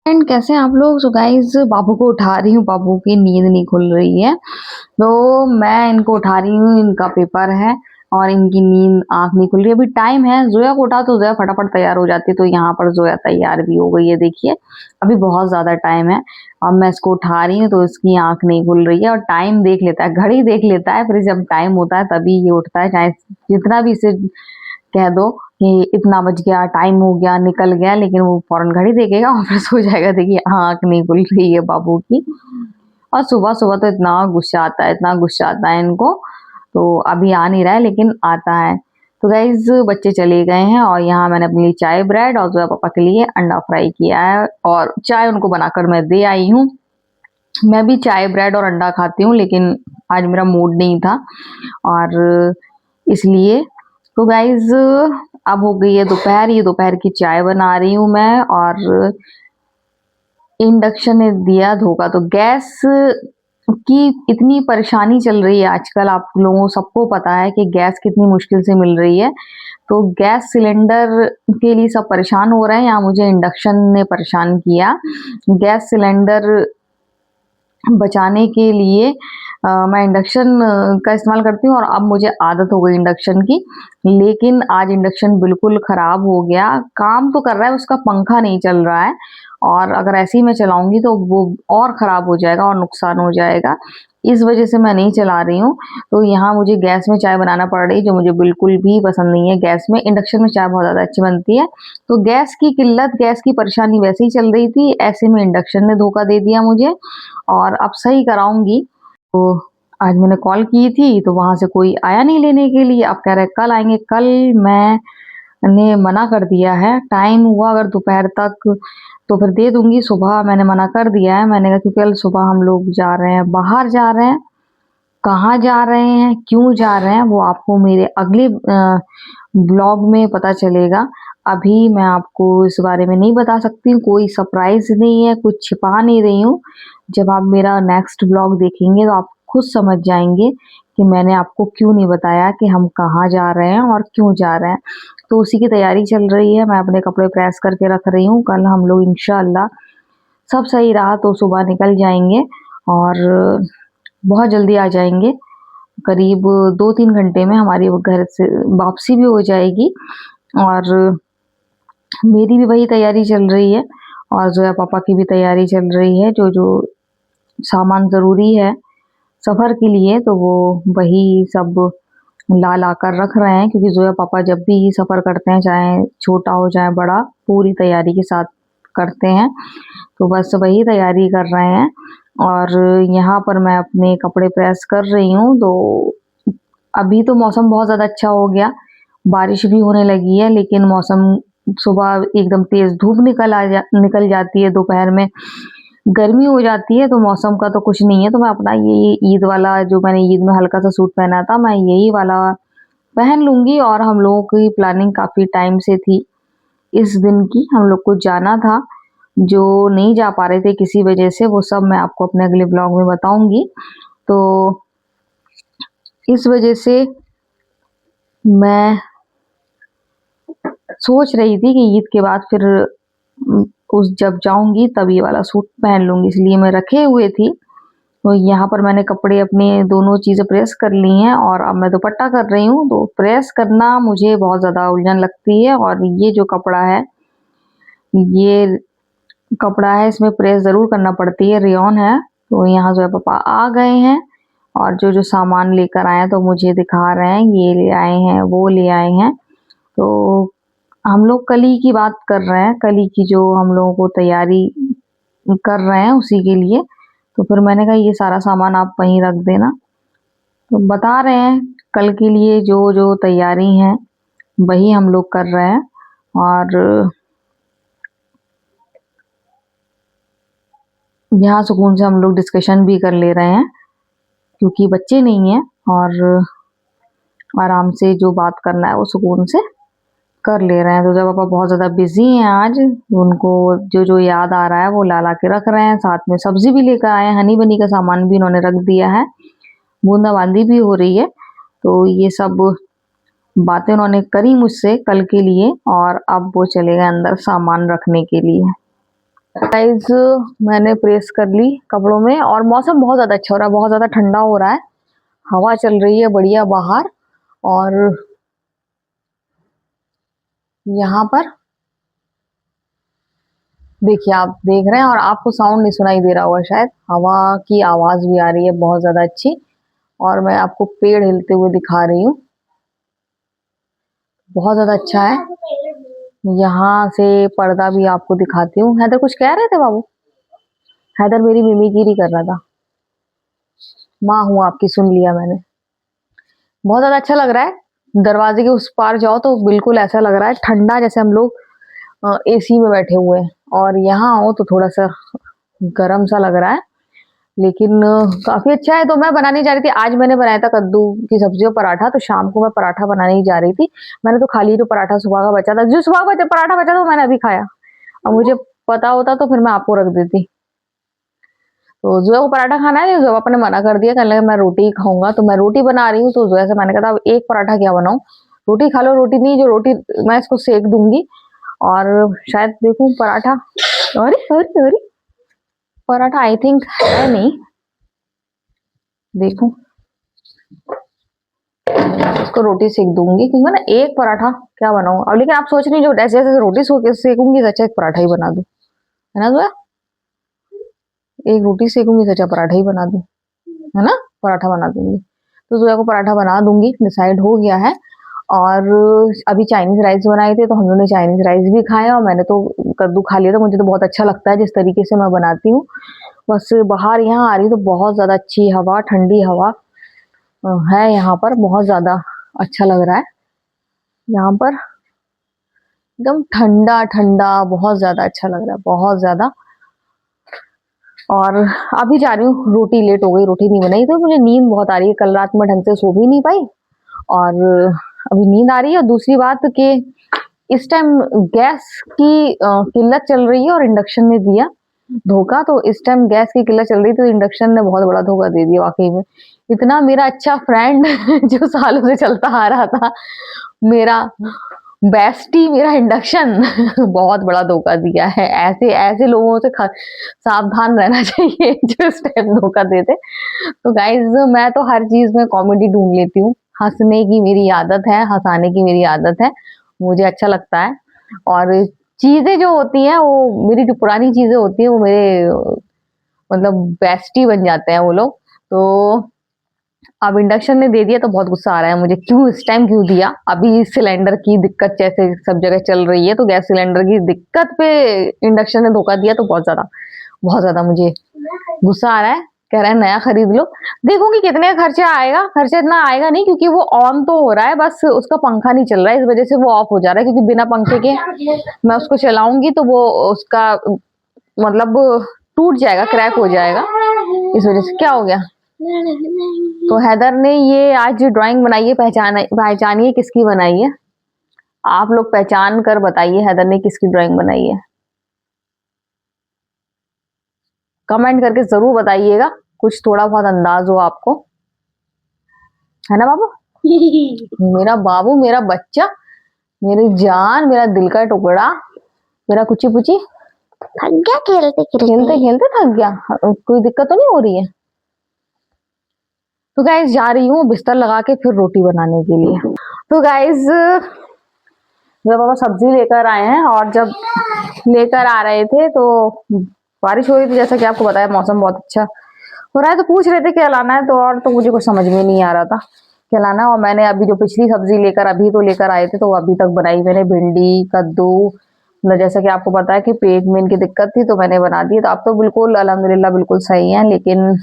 And कैसे हैं आप लोग। सो गाइस, बाबू को उठा रही हूँ, बाबू की नींद नहीं खुल रही है तो मैं इनको उठा रही हूँ। इनका पेपर है और इनकी नींद आंख नहीं खुल रही। अभी टाइम है, जोया को उठा तो जोया फटाफट तैयार हो जाती है, तो यहाँ पर जोया तैयार भी हो गई है। देखिए अभी बहुत ज्यादा टाइम है। अब मैं इसको उठा रही हूँ तो इसकी आंख नहीं खुल रही है और टाइम देख लेता है, घड़ी देख लेता है, फिर जब टाइम होता है तभी ये उठता है। चाहे जितना भी इसे कह दो कि इतना बज गया, टाइम हो गया, निकल गया, लेकिन वो फौरन घड़ी देखेगा और फिर सो जाएगा। देखिए आंख नहीं खुल रही है बाबू की। और सुबह सुबह तो इतना गुस्सा आता है, इतना गुस्सा आता है इनको। तो अभी आ नहीं रहा है लेकिन आता है। तो गाइज बच्चे चले गए हैं और यहाँ मैंने अपने लिए चाय ब्रेड और जो पापा के लिए अंडा फ्राई किया है और चाय उनको बनाकर मैं दे आई हूँ। मैं भी चाय ब्रेड और अंडा खाती हूँ लेकिन आज मेरा मूड नहीं था और इसलिए। तो गाइज अब हो गई है दोपहर, ये दोपहर की चाय बना रही हूँ मैं और इंडक्शन ने दिया धोखा। तो गैस की इतनी परेशानी चल रही है आजकल, आप लोगों सबको पता है कि गैस कितनी मुश्किल से मिल रही है। तो गैस सिलेंडर के लिए सब परेशान हो रहे हैं, यहाँ मुझे इंडक्शन ने परेशान किया। गैस सिलेंडर बचाने के लिए मैं इंडक्शन का इस्तेमाल करती हूँ और अब मुझे आदत हो गई इंडक्शन की। लेकिन आज इंडक्शन बिल्कुल खराब हो गया, काम तो कर रहा है, उसका पंखा नहीं चल रहा है और अगर ऐसे ही मैं चलाऊंगी तो वो और खराब हो जाएगा और नुकसान हो जाएगा। इस वजह से मैं नहीं चला रही हूँ। तो यहाँ मुझे गैस में चाय बनाना पड़ रही, जो मुझे बिल्कुल भी पसंद नहीं है गैस में। इंडक्शन में चाय बहुत ज़्यादा अच्छी बनती है। तो गैस की किल्लत, गैस की परेशानी वैसे ही चल रही थी, ऐसे में इंडक्शन ने धोखा दे दिया मुझे और अब सही कराऊंगी। तो आज मैंने कॉल की थी तो वहां से कोई आया नहीं लेने के लिए, अब कह रहे कल आएंगे। कल मैंने मना कर दिया है, टाइम हुआ अगर दोपहर तक तो फिर दे दूंगी, सुबह मैंने मना कर दिया है। मैंने कहा क्योंकि कल सुबह हम लोग जा रहे हैं, बाहर जा रहे हैं। कहाँ जा रहे हैं, क्यों जा रहे हैं, वो आपको मेरे अगले ब्लॉग में पता चलेगा। अभी मैं आपको इस बारे में नहीं बता सकती हूँ, कोई सरप्राइज नहीं है, कुछ छिपा नहीं रही हूँ। जब आप मेरा नेक्स्ट ब्लॉग देखेंगे तो आप खुद समझ जाएंगे कि मैंने आपको क्यों नहीं बताया कि हम कहाँ जा रहे हैं और क्यों जा रहे हैं। तो उसी की तैयारी चल रही है, मैं अपने कपड़े प्रेस करके रख रही हूँ। कल हम लोग इंशाल्लाह सब सही रहा तो सुबह निकल जाएंगे और बहुत जल्दी आ जाएंगे। करीब 2-3 घंटे में हमारी वो घर से वापसी भी हो जाएगी और मेरी भी वही तैयारी चल रही है और जोया पापा की भी तैयारी चल रही है। जो जो सामान ज़रूरी है सफ़र के लिए तो वो वही सब ला ला कर रख रहे हैं, क्योंकि जोया पापा जब भी सफ़र करते हैं, चाहे छोटा हो चाहे बड़ा, पूरी तैयारी के साथ करते हैं। तो बस वही तैयारी कर रहे हैं और यहाँ पर मैं अपने कपड़े प्रेस कर रही हूँ। तो अभी तो मौसम बहुत ज़्यादा अच्छा हो गया, बारिश भी होने लगी है, लेकिन मौसम सुबह एकदम तेज़ धूप निकल जाती है, दोपहर में गर्मी हो जाती है। तो मौसम का तो कुछ नहीं है। तो मैं अपना ये ईद वाला, जो मैंने ईद में हल्का सा सूट पहना था, मैं यही वाला पहन लूँगी। और हम लोगों की प्लानिंग काफ़ी टाइम से थी, इस दिन की हम लोग को जाना था, जो नहीं जा पा रहे थे किसी वजह से, वो सब मैं आपको अपने अगले ब्लॉग में बताऊँगी। तो इस वजह से मैं सोच रही थी कि ईद के बाद फिर उस जब जाऊंगी तब ये वाला सूट पहन लूंगी, इसलिए मैं रखे हुए थी। तो यहाँ पर मैंने कपड़े अपने दोनों चीज़ें प्रेस कर ली हैं और अब मैं दुपट्टा कर रही हूँ। तो प्रेस करना मुझे बहुत ज़्यादा उलझन लगती है और ये जो कपड़ा है, ये कपड़ा है, इसमें प्रेस ज़रूर करना पड़ती है, रेयॉन है। तो यहाँ जो है पापा आ गए हैं और जो जो सामान लेकर आए हैं तो मुझे दिखा रहे हैं, ये ले आए हैं, वो ले आए हैं। तो हम लोग कली की बात कर रहे हैं, कली की जो हम लोगों को तैयारी कर रहे हैं उसी के लिए। तो फिर मैंने कहा ये सारा सामान आप वहीं रख देना। तो बता रहे हैं कल के लिए जो जो तैयारी है वही हम लोग कर रहे हैं और यहाँ सुकून से हम लोग डिस्कशन भी कर ले रहे हैं, क्योंकि बच्चे नहीं हैं और आराम से जो बात करना है वो सुकून से कर ले रहे हैं। तो जब पापा बहुत ज़्यादा बिजी हैं आज, उनको जो जो याद आ रहा है वो ला ला के रख रहे हैं। साथ में सब्जी भी लेकर आए हैं, हनी बनी का सामान भी इन्होंने रख दिया है, बूंदाबांदी भी हो रही है। तो ये सब बातें उन्होंने करी मुझसे कल के लिए और अब वो चले गए अंदर सामान रखने के लिए। गाइस मैंने प्रेस कर ली कपड़ों में और मौसम बहुत ज़्यादा अच्छा हो रहा है, बहुत ज़्यादा ठंडा हो रहा है, हवा चल रही है बढ़िया बाहर। और यहाँ पर देखिए, आप देख रहे हैं और आपको साउंड नहीं सुनाई दे रहा होगा शायद, हवा की आवाज़ भी आ रही है बहुत ज़्यादा अच्छी। और मैं आपको पेड़ हिलते हुए दिखा रही हूँ, बहुत ज़्यादा अच्छा है। यहाँ से पर्दा भी आपको दिखाती हूँ। हैदर कुछ कह रहे थे बाबू? हैदर मेरी मिमिक्री कर रहा था। माँ हूँ आपकी, सुन लिया मैंने। बहुत ज़्यादा अच्छा लग रहा है। दरवाजे के उस पार जाओ तो बिल्कुल ऐसा लग रहा है ठंडा, जैसे हम लोग एसी में बैठे हुए हैं, और यहाँ आओ तो थोड़ा सा गर्म सा लग रहा है, लेकिन काफ़ी अच्छा है। तो मैं बनाने जा रही थी, आज मैंने बनाया था कद्दू की सब्जी और पराठा, तो शाम को मैं पराठा बनाने ही जा रही थी। मैंने तो खा ली, जो पराठा सुबह का बचा था, जो सुबह का पराठा बचा था वो मैंने अभी खाया। अब मुझे पता होता तो फिर मैं आपको रख देती। तो ज़ोया को पराठा खाना है, ज़ोया ने मना कर दिया, कहने लगा मैं रोटी ही खाऊँगा, तो मैं रोटी बना रही हूँ। तो ज़ोया से मैंने कहा था अब एक पराठा क्या बनाऊँ? रोटी खा लो, रोटी नहीं, जो रोटी मैं इसको सेक दूँगी और शायद देखूँ पराठा। अरे, अरे, अरे! पराठा आई थिंक है नहीं, देखूँ। इसको रोटी सेक दूँगी, क्योंकि मैं ना एक पराठा क्या बनाऊँ? अब लेकिन आप सोच रही जो जैसे-जैसे रोटी सेकूँगी तो अच्छा एक पराठा ही बना दूँ, है ना ज़ोया? एक रोटी सेकूँगी तो अच्छा पराठा ही बना दूँ, है ना? पराठा बना दूँगी। तो ज़ोया को पराठा बना दूँगी, डिसाइड हो गया है। और अभी चाइनीज़ राइस बनाए थे, तो हम लोगों ने चाइनीज़ राइस भी खाया और मैंने तो कद्दू खा लिया था। मुझे तो बहुत अच्छा लगता है जिस तरीके से मैं बनाती हूँ। बस बाहर यहाँ आ रही तो बहुत ज़्यादा अच्छी हवा, ठंडी हवा है यहाँ पर, बहुत ज़्यादा अच्छा लग रहा है। यहाँ पर एकदम ठंडा-ठंडा, बहुत ज़्यादा अच्छा लग रहा है, बहुत ज़्यादा। और अभी जा रही हूँ, रोटी लेट हो गई, रोटी नहीं बनाई तो मुझे नींद बहुत आ रही है। कल रात में ढंग से सो भी नहीं पाई और अभी नींद आ रही है। और दूसरी बात कि इस टाइम गैस की किल्लत चल रही है और इंडक्शन ने दिया धोखा। तो इस टाइम गैस की किल्लत चल रही थी, तो इंडक्शन ने बहुत बड़ा धोखा दे दिया वाक़ई में। इतना मेरा अच्छा फ्रेंड जो सालों से चलता आ रहा था, मेरा बेस्टी, मेरा इंडक्शन बहुत बड़ा धोखा दिया है। ऐसे ऐसे लोगों से सावधान रहना चाहिए जो इस टाइम धोखा देते। तो गाइज़ मैं तो हर चीज़ में कॉमेडी ढूँढ लेती हूँ। हँसने की मेरी आदत है, हँसाने की मेरी आदत है। मुझे अच्छा लगता है और चीज़ें जो होती हैं वो मेरी जो पुरानी चीज़ें होती हैं वो मेरे मतलब बेस्टी बन जाते हैं वो लोग। तो अब इंडक्शन ने दे दिया तो बहुत गुस्सा आ रहा है मुझे, क्यों इस टाइम क्यों दिया? अभी सिलेंडर की दिक्कत जैसे सब जगह चल रही है, तो गैस सिलेंडर की दिक्कत पे इंडक्शन ने धोखा दिया, तो बहुत ज़्यादा मुझे गुस्सा आ रहा है। कह रहा है नया खरीद लो। देखूँगी कितने का खर्चा आएगा, खर्चा इतना आएगा नहीं, क्योंकि वो ऑन तो हो रहा है, बस उसका पंखा नहीं चल रहा है, इस वज़ह से वो ऑफ हो जा रहा है, क्योंकि बिना पंखे के मैं उसको चलाऊँगी तो वो उसका मतलब टूट जाएगा, क्रैक हो जाएगा, इस वज़ह से। क्या हो गया? तो हैदर ने ये आज जो ड्राइंग बनाई है, पहचानिए किसकी बनाई है? आप लोग पहचान कर बताइए हैदर ने किसकी ड्राइंग बनाई है? कमेंट करके ज़रूर बताइएगा, कुछ थोड़ा बहुत अंदाज़ हो आपको। है ना बाबू? मेरा बाबू, मेरा बच्चा, मेरी जान, मेरा दिल का टुकड़ा, मेरा कुची-पुची। थक गया खेलते-खेलते? खेलते-खेलते थक गया? कोई दिक्कत तो नहीं हो रही है? तो गाइज़ जा रही हूँ बिस्तर लगा के फिर रोटी बनाने के लिए। तो गाइज़ जब पापा सब्जी लेकर आए हैं और जब लेकर आ रहे थे तो बारिश हो रही थी, जैसा कि आपको बताया मौसम बहुत अच्छा हो रहा है। तो पूछ रहे थे क्या लाना है, तो और तो मुझे कुछ समझ में नहीं आ रहा था क्या लाना है। और मैंने अभी जो पिछली सब्जी लेकर आए थे तो वो अभी तक बनाई मैंने, भिंडी, कद्दू। मतलब जैसा कि आपको पता है कि पेट में इनकी दिक्कत थी तो मैंने बना दी। तो अब तो बिल्कुल अल्हम्दुलिल्लाह बिल्कुल सही है, लेकिन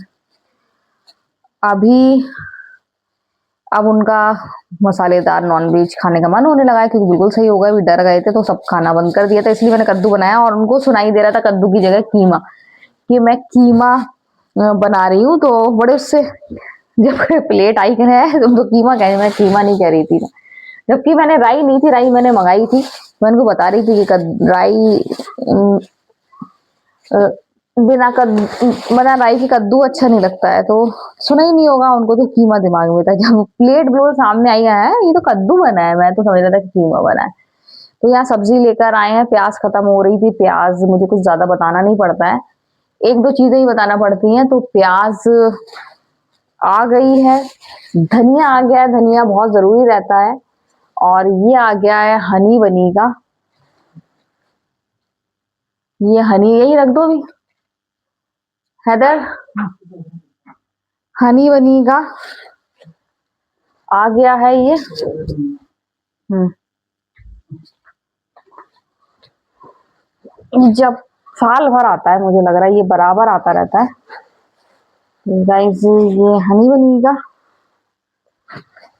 अभी अब उनका मसालेदार नॉन-वेज खाने का मन होने लगा है, क्योंकि बिल्कुल सही हो गए, अभी डर गए थे तो सब खाना बंद कर दिया था। इसलिए मैंने कद्दू बनाया और उनको सुनाई दे रहा था कद्दू की जगह कीमा, कि मैं कीमा बना रही हूँ। तो बड़े उससे जब प्लेट आई कह रहे हैं तुम तो कीमा कह रही, मैं कीमा नहीं कह रही थी। जबकि मैंने राई नहीं थी, राई मैंने मंगाई थी। मैं उनको बता रही थी कि राई बिना बना राई की कद्दू अच्छा नहीं लगता है, तो सुना ही नहीं होगा उनको, तो कीमा दिमाग में था। जब प्लेट बिल्कुल सामने आई है, ये तो कद्दू बना है, मैं तो समझ रहा था कि कीमा बना है। तो यहाँ सब्जी लेकर आए हैं, प्याज खत्म हो रही थी, प्याज मुझे कुछ ज्यादा बताना नहीं पड़ता है, एक दो चीजें ही बताना पड़ती हैं। तो प्याज आ गई है, धनिया आ गया है, धनिया बहुत जरूरी रहता है, और ये आ गया है हनी बनी का। ये हनी यही रख दो भी हैदर, हनी बनी का आ गया है ये। जब साल भर आता है, मुझे लग रहा है ये बराबर आता रहता है गाइस। ये हनी बनीगा,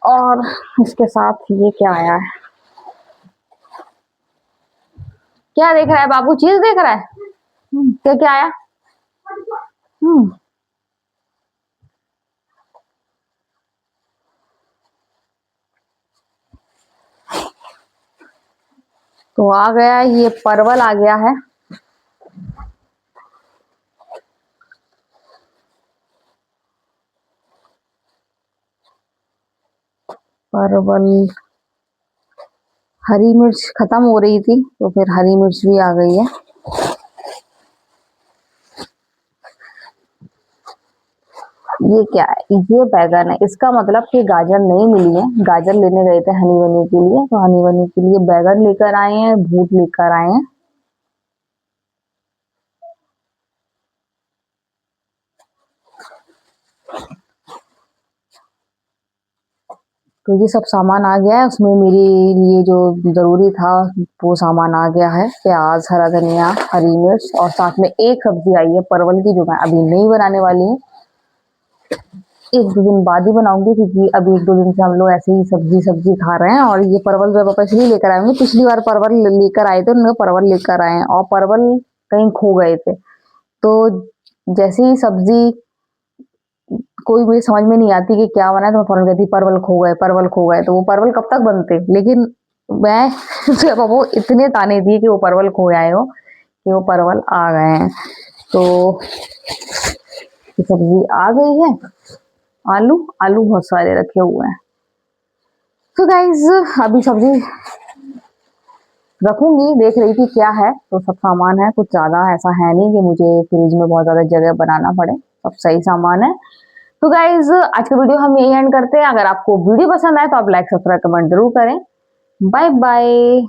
और इसके साथ ये क्या आया है, क्या देख रहा है बाबू, चीज देख रहा है, क्या क्या आया। हम्म तो आ गया ये परवल आ गया है। परवल, हरी मिर्च खत्म हो रही थी तो फिर हरी मिर्च भी आ गई है। ये क्या है, ये बैगन है, इसका मतलब कि गाजर नहीं मिली है। गाजर लेने गए थे हनी बनी के लिए, तो हनी बनी के लिए बैगन लेकर आए हैं, भूट लेकर आए हैं। तो ये सब सामान आ गया है, उसमें मेरे लिए जो जरूरी था वो सामान आ गया है, प्याज, हरा धनिया, हरी मिर्च, और साथ में एक सब्जी आई है परवल की, जो मैं अभी नहीं बनाने वाली हूँ, एक दो दिन बाद ही बनाऊंगी, क्योंकि अभी एक दो दिन से हम लोग ऐसे ही सब्जी सब्जी खा रहे हैं। और ये परवल जो पापा इसलिए लेकर आएंगे, पिछली बार परवल लेकर आए थे, उन्होंने परवल लेकर आए हैं और परवल कहीं खो गए थे। तो जैसे ही सब्जी कोई मुझे समझ में नहीं आती कि क्या बना है, तो मैं फौरन कहती परवल खो गए, परवल खो गए। तो वो परवल कब तक बनते, लेकिन मैं वो इतने ताने दिए कि वो परवल खो आए हो, कि वो परवल आ गए हैं। तो सब्जी आ गई है, आलू आलू बहुत सारे रखे हुए हैं। तो गाइज अभी सब्जी रखूंगी, देख रही थी क्या है, तो सब सामान है, कुछ ज्यादा ऐसा है नहीं कि मुझे फ्रिज में बहुत ज्यादा जगह बनाना पड़े, सब सही सामान है। तो गाइज आज का वीडियो हम यही एंड करते हैं। अगर आपको वीडियो पसंद आए तो आप लाइक सब्सक्राइब कमेंट जरूर करें। Bye bye.